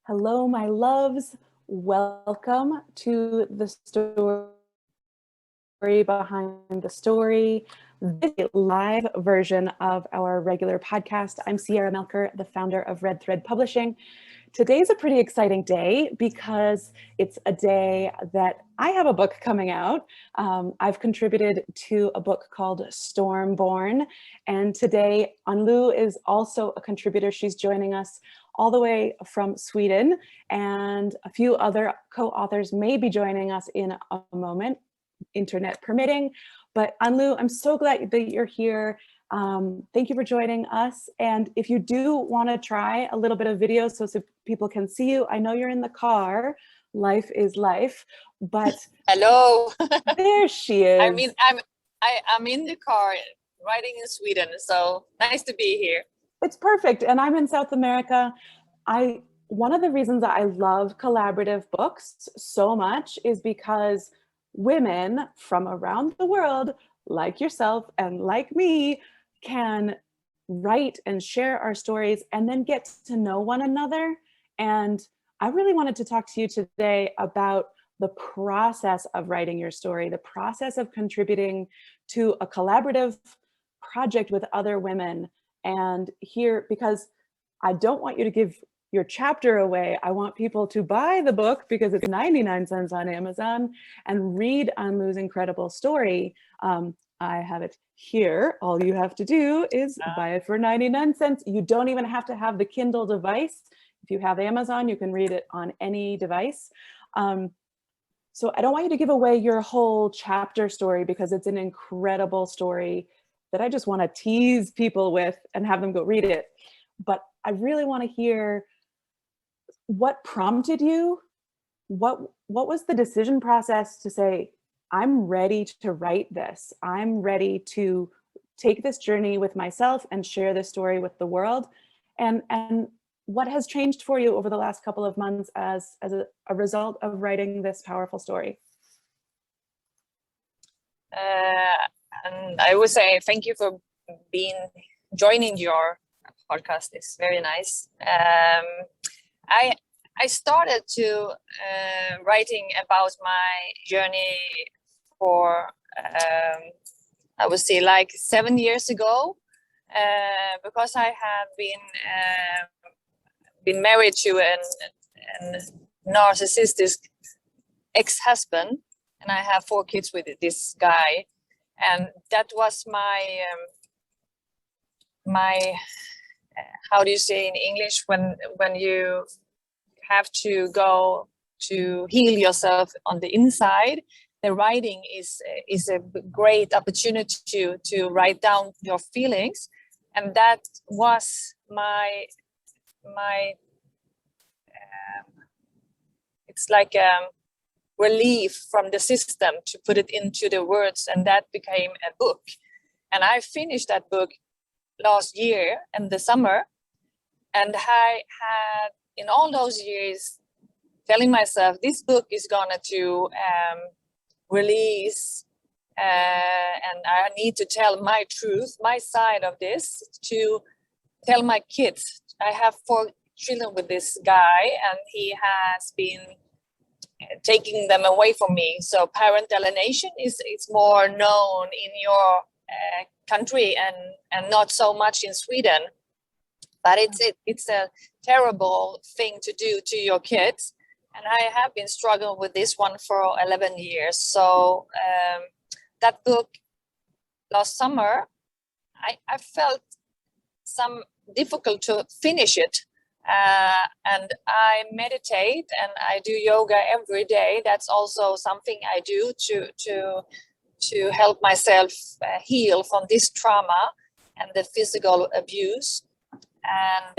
Hello, my loves. Welcome to the story behind the story. This is a live version of our regular podcast. I'm Sierra Melcher, the founder of Red Thread Publishing. Today's a pretty exciting day because it's a day that I have a book coming out. I've contributed to a book called Stormborn, and today Ann-Loou is also a contributor. She's joining us all the way from Sweden, and a few other co-authors may be joining us in a moment, internet permitting. But Ann-Loou, I'm so glad that you're here. Thank you for joining us. And if you do want to try a little bit of video so people can see you, I know you're in the car. Life is life, but hello. There she is. I'm in the car riding in Sweden, so nice to be here. It's perfect. And I'm in South America. One of the reasons that I love collaborative books so much is because women from around the world, like yourself and like me, can write and share our stories and then get to know one another. And I really wanted to talk to you today about the process of writing your story, the process of contributing to a collaborative project with other women. And here, because I don't want you to give your chapter away, I want people to buy the book because it's 99 cents on Amazon and read Ann-Lou's incredible story. I have it here. All you have to do is buy it for 99 cents. You don't even have to have the Kindle device. If you have Amazon, you can read it on any device. So I don't want you to give away your whole chapter story because it's an incredible story that I just want to tease people with and have them go read it. But I really want to hear what prompted you. What was the decision process to say, I'm ready to write this. I'm ready to take this journey with myself and share this story with the world. And what has changed for you over the last couple of months as a result of writing this powerful story? And I would say thank you for joining your podcast. It's very nice. I started to writing about my journey for I would say like 7 years ago, because I have been married to an narcissistic ex-husband, and I have 4 kids with this guy, and that was my how do you say in English when you have to go to heal yourself on the inside? The writing is a great opportunity to write down your feelings, and that was my it's like a relief from the system to put it into the words, and that became a book. And I finished that book last year in the summer, and I had in all those years telling myself this book is gonna to release, and I need to tell my truth, my side of this, to tell my kids. I have 4 children with this guy, and he has been taking them away from me. So parental alienation is more known in your country and not so much in Sweden. But it's a terrible thing to do to your kids. And I have been struggling with this one for 11 years. So that book last summer, I felt some difficult to finish it. And I meditate and I do yoga every day. That's also something I do to help myself heal from this trauma and the physical abuse. And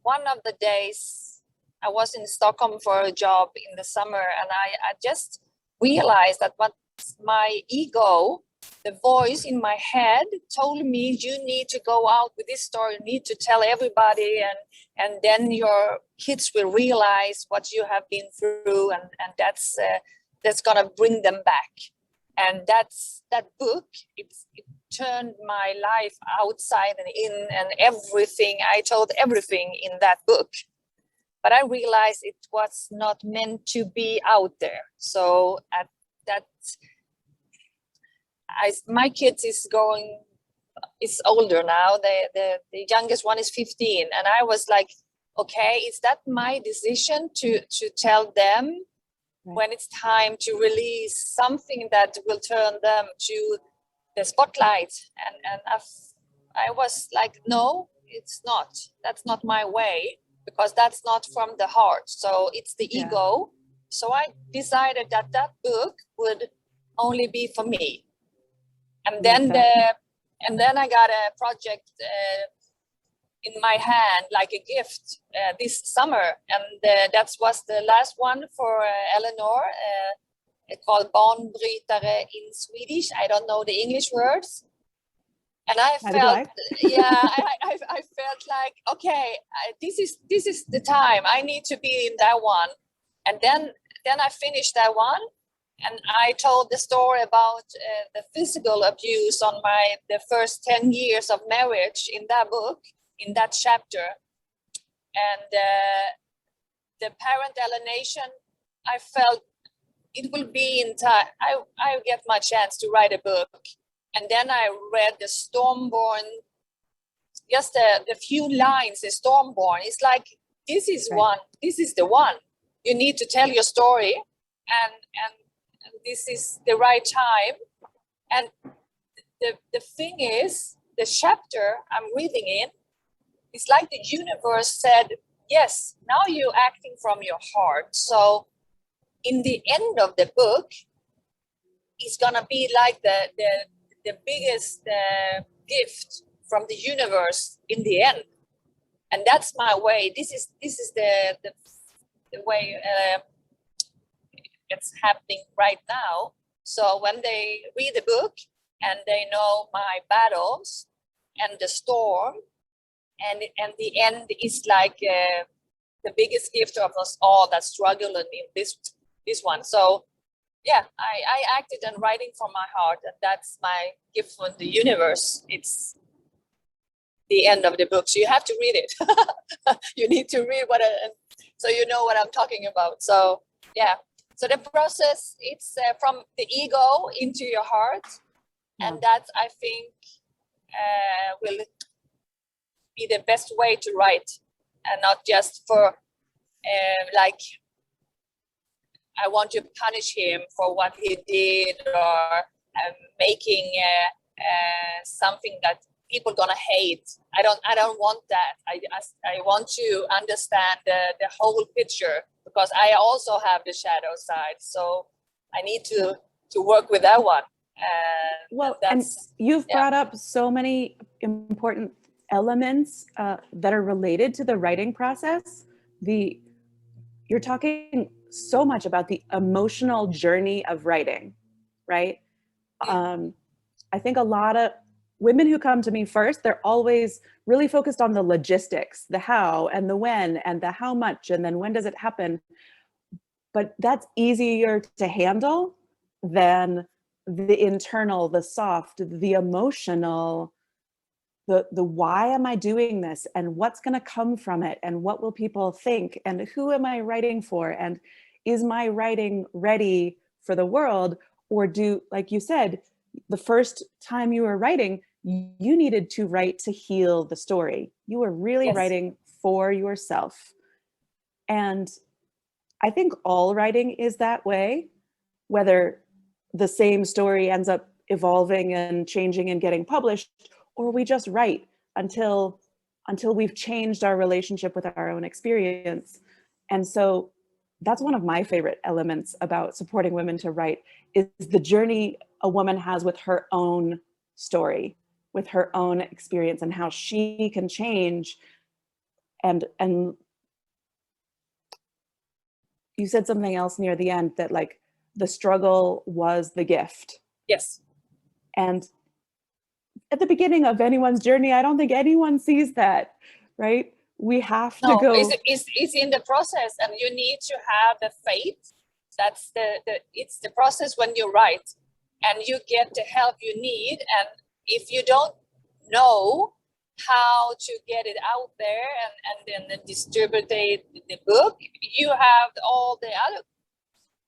one of the days I was in Stockholm for a job in the summer, and I just realized that what my ego, the voice in my head, told me, you need to go out with this story, you need to tell everybody, and then your kids will realize what you have been through, and that's gonna bring them back. And that book, it turned my life outside and in, and everything, I told everything in that book. but I realized it was not meant to be out there. So at that, my kids is older now. The youngest one is 15, and I was like, okay, is that my decision to tell them when it's time to release something that will turn them to the spotlight? And I was like, no, it's not. That's not my way, because that's not from the heart. So it's the ego. So I decided that book would only be for me. And then I got a project in my hand, like a gift, this summer, and that was the last one for Eleanor. It's called Banbrytare in Swedish. I don't know the English words. And I felt, I felt like, okay, this is the time. I need to be in that one. And then I finished that one, and I told the story about the physical abuse on the first 10 years of marriage in that book, in that chapter. And the parent alienation, I felt it will be in time. I get my chance to write a book. And then I read the Stormborn, just the few lines, the Stormborn. It's like, this is the one. You need to tell your story, and this is the right time. And the thing is, the chapter I'm reading in, it's like the universe said, yes, now you're acting from your heart. So in the end of the book, it's gonna be like the biggest gift from the universe in the end. And that's my way. This is the way it's happening right now. So when they read the book and they know my battles and the storm, and the end is like the biggest gift of us all that struggle in this one. So yeah, I acted and writing from my heart, and that's my gift from the universe. It's the end of the book, so you have to read it. You need to read so you know what I'm talking about. So yeah, so the process, it's from the ego into your heart, and that, I think, will be the best way to write, and not just for like, I want to punish him for what he did, or making something that people gonna hate. I don't want that. I want to understand the whole picture, because I also have the shadow side. So I need to work with that one. And you've brought up so many important elements that are related to the writing process. You're talking so much about the emotional journey of writing, right? I think a lot of women who come to me first, they're always really focused on the logistics, the how and the when and the how much, and then when does it happen? But that's easier to handle than the internal, the soft, the emotional, the why am I doing this, and what's going to come from it, and what will people think, and who am I writing for, and is my writing ready for the world? Or like you said, the first time you were writing, you needed to write to heal the story. You were really writing for yourself. And I think all writing is that way, whether the same story ends up evolving and changing and getting published, or we just write until we've changed our relationship with our own experience. And so that's one of my favorite elements about supporting women to write, is the journey a woman has with her own story, with her own experience, and how she can change. And you said something else near the end, that like the struggle was the gift. Yes. And at the beginning of anyone's journey, I don't think anyone sees that, right? We have to go. It's in the process, and you need to have the faith. That's it's the process when you write, and you get the help you need. And if you don't know how to get it out there and then distribute the book. You have all the other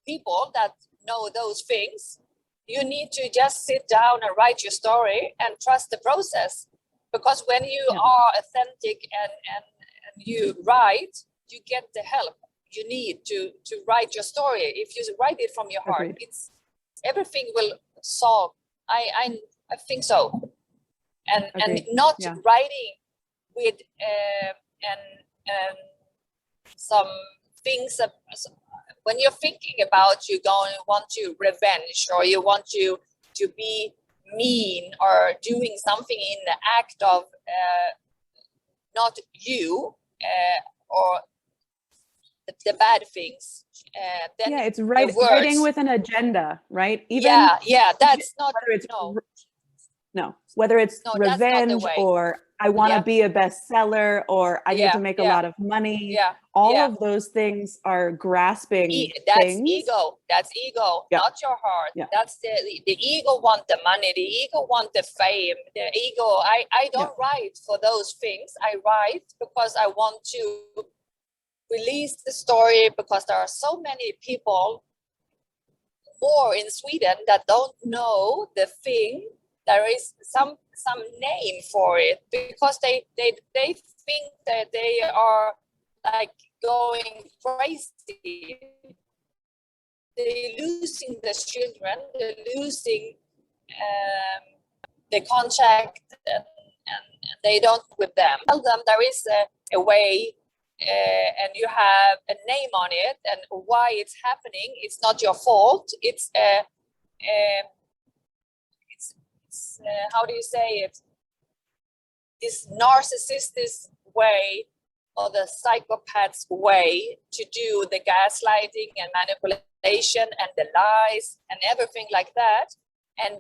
people that know those things. You need to just sit down and write your story and trust the process. Because when you are authentic and you write, you get the help you need to write your story. If you write it from your heart, it's everything will solve. I think so. And not writing with and some things when you're thinking about you want to revenge, or you want to be mean or doing something in the act of not you or the bad things. Then it's writing with an agenda, right? Even that's not whether it's revenge or I want to be a bestseller or I need to make a lot of money. All of those things are grasping that's things. ego. That's ego, not your heart. That's the ego want the money. The ego want the fame. The ego. I don't write for those things. I write because I want to release the story, because there are so many people more in Sweden that don't know the thing. There is some name for it, because they think that they are like going crazy. They're losing the children, they're losing the contact, and they don't with them. Tell them there is a way, and you have a name on it, and why it's happening. It's not your fault. It's how do you say it? This narcissistic way, or the psychopath's way to do the gaslighting and manipulation and the lies and everything like that. And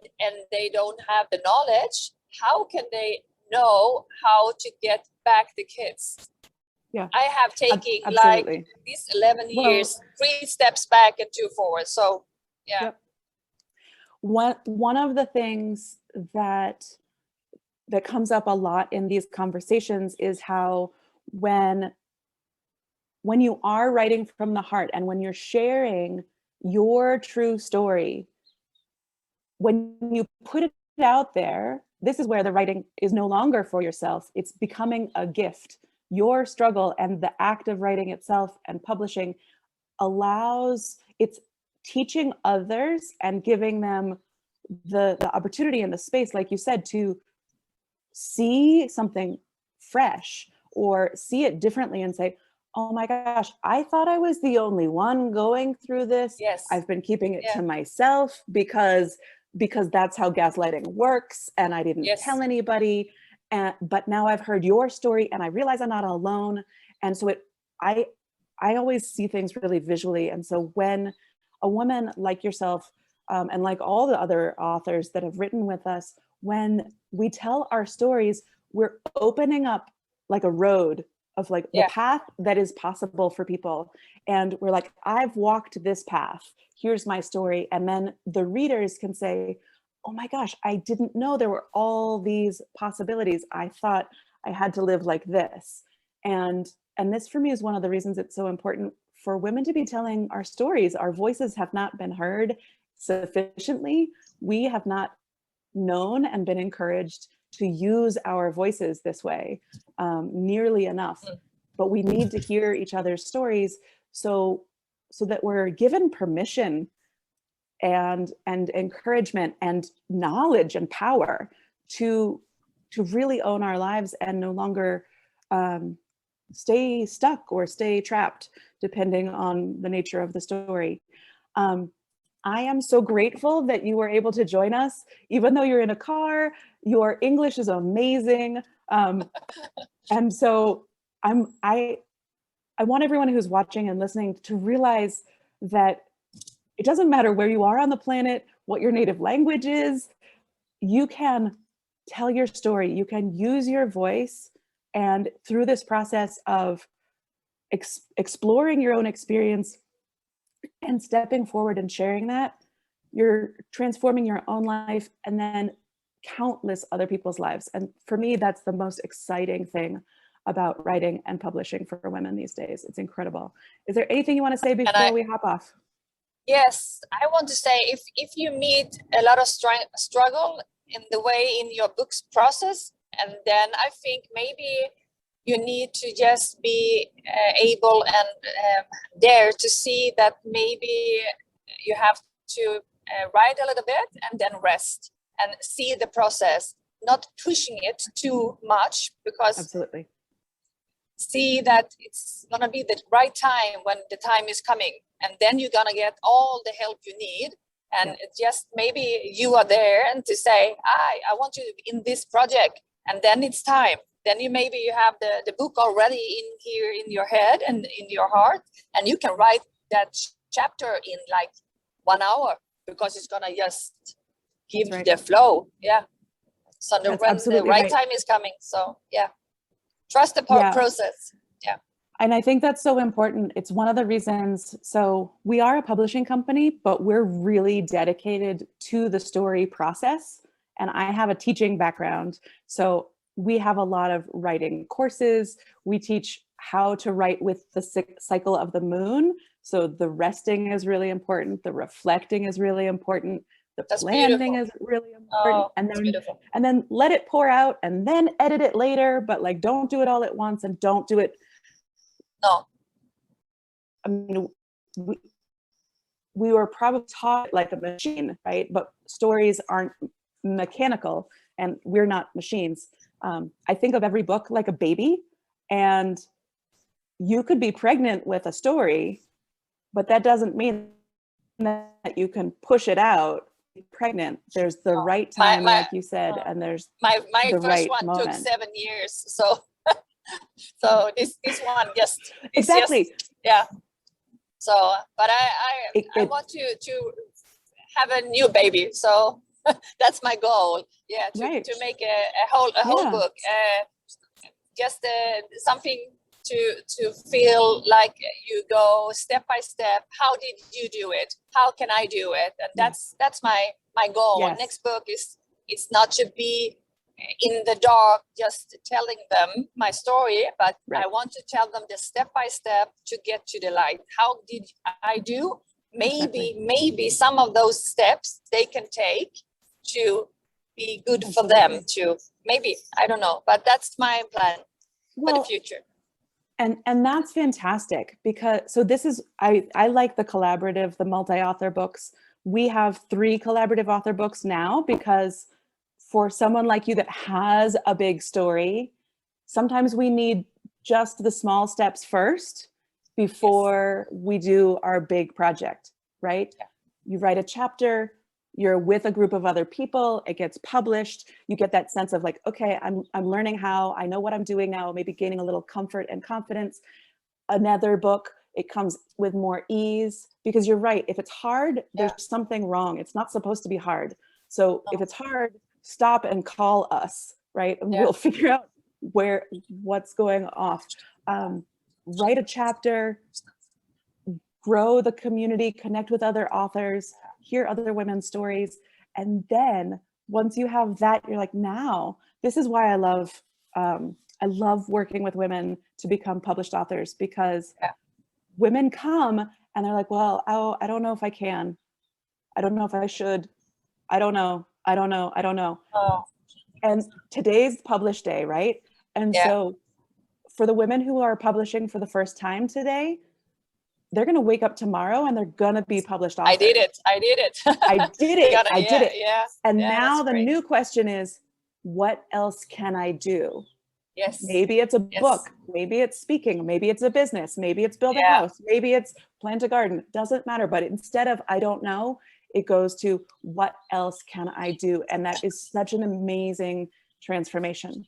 they don't have the knowledge. How can they know how to get back the kids? I have taken like these 11 years, 3 steps back and 2 forward. So one of the things that comes up a lot in these conversations is how when you are writing from the heart and when you're sharing your true story, when you put it out there, this is where the writing is no longer for yourself. It's becoming a gift. Your struggle and the act of writing itself and publishing it's teaching others and giving them the opportunity and the space, like you said, to see something fresh or see it differently and say, oh my gosh, I thought I was the only one going through this. I've been keeping it to myself because that's how gaslighting works, and I didn't tell anybody. But now I've heard your story and I realize I'm not alone. And so I always see things really visually. And so when a woman like yourself, and like all the other authors that have written with us, when we tell our stories, we're opening up like a road of like the path that is possible for people. And we're like, I've walked this path, here's my story. And then the readers can say, oh my gosh, I didn't know there were all these possibilities. I thought I had to live like this. And this for me is one of the reasons it's so important for women to be telling our stories. Our voices have not been heard sufficiently. We have not known and been encouraged to use our voices this way nearly enough. But we need to hear each other's stories so that we're given permission and encouragement and knowledge and power to really own our lives and no longer stay stuck or stay trapped, depending on the nature of the story. I am so grateful that you were able to join us, even though you're in a car. Your English is amazing. And so I want everyone who's watching and listening to realize that it doesn't matter where you are on the planet, what your native language is, you can tell your story, you can use your voice, and through this process of exploring your own experience and stepping forward and sharing that, you're transforming your own life and then countless other people's lives. And for me, that's the most exciting thing about writing and publishing for women these days. It's incredible. Is there anything you want to say before we hop off? Yes, I want to say if you meet a lot of struggle in the way in your book's process, and then I think maybe you need to just be able and dare to see that maybe you have to write a little bit and then rest and see the process, not pushing it too much, because absolutely see that it's gonna be the right time when the time is coming, and then you're gonna get all the help you need. And it just maybe you are there and to say, I want you in this project, and then it's time. Then you have the book already in here in your head and in your heart, and you can write that chapter in like 1 hour, because it's gonna just give the flow. Yeah. So when the right time is coming. So yeah, trust the process. Yeah. And I think that's so important. It's one of the reasons. So we are a publishing company, but we're really dedicated to the story process. And I have a teaching background. So we have a lot of writing courses. We teach how to write with the cycle of the moon. So the resting is really important. The reflecting is really important. The planning is really important. And then let it pour out and then edit it later, but like, don't do it all at once and don't do it. No. I mean, we were probably taught like a machine, right? But stories aren't mechanical and we're not machines. I think of every book like a baby, and you could be pregnant with a story, but that doesn't mean that you can push it out. Pregnant, there's the right time, like you said, and there's my the first right one moment. took 7 years, so so this one just exactly just, yeah. So but I want to have a new baby, so that's my goal. Yeah, to make a whole book, just something to feel like you go step by step. How did you do it? How can I do it? And that's my goal. Yes. Next book is it's not to be in the dark just telling them my story, but I want to tell them the step by step to get to the light. How did I do? Maybe some of those steps they can take to be good for them to maybe, I don't know, but that's my plan for the future. And that's fantastic, because so this is, I like the collaborative, the multi-author books. We have 3 collaborative author books now, because for someone like you that has a big story, sometimes we need just the small steps first before we do our big project, right? Yeah. You write a chapter, you're with a group of other people, it gets published, you get that sense of like, okay, I'm learning how, I know what I'm doing now, maybe gaining a little comfort and confidence. Another book, it comes with more ease, because you're right, if it's hard, there's something wrong. It's not supposed to be hard. So if it's hard, stop and call us, right? And we'll figure out what's going off. Write a chapter, grow the community, connect with other authors, hear other women's stories. And then once you have that, you're like, now, this is why I love working with women to become published authors, because women come and they're like, well, I don't know if I can. I don't know if I should. I don't know. Oh. And today's publish day, right? And so for the women who are publishing for the first time today, they're going to wake up tomorrow and they're going to be published authors. I did it. I did it. Yeah. And now the new question is, what else can I do? Yes. Maybe it's a book, maybe it's speaking, maybe it's a business, maybe it's build a house, maybe it's plant a garden. Doesn't matter. But instead of I don't know, it goes to what else can I do? And that is such an amazing transformation.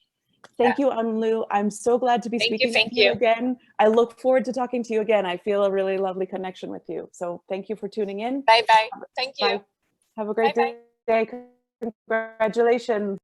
Thank you, Ann-Loou. I'm so glad to be speaking with you again. I look forward to talking to you again. I feel a really lovely connection with you. So thank you for tuning in. Bye-bye. Thank you. Bye. Have a great day. Congratulations.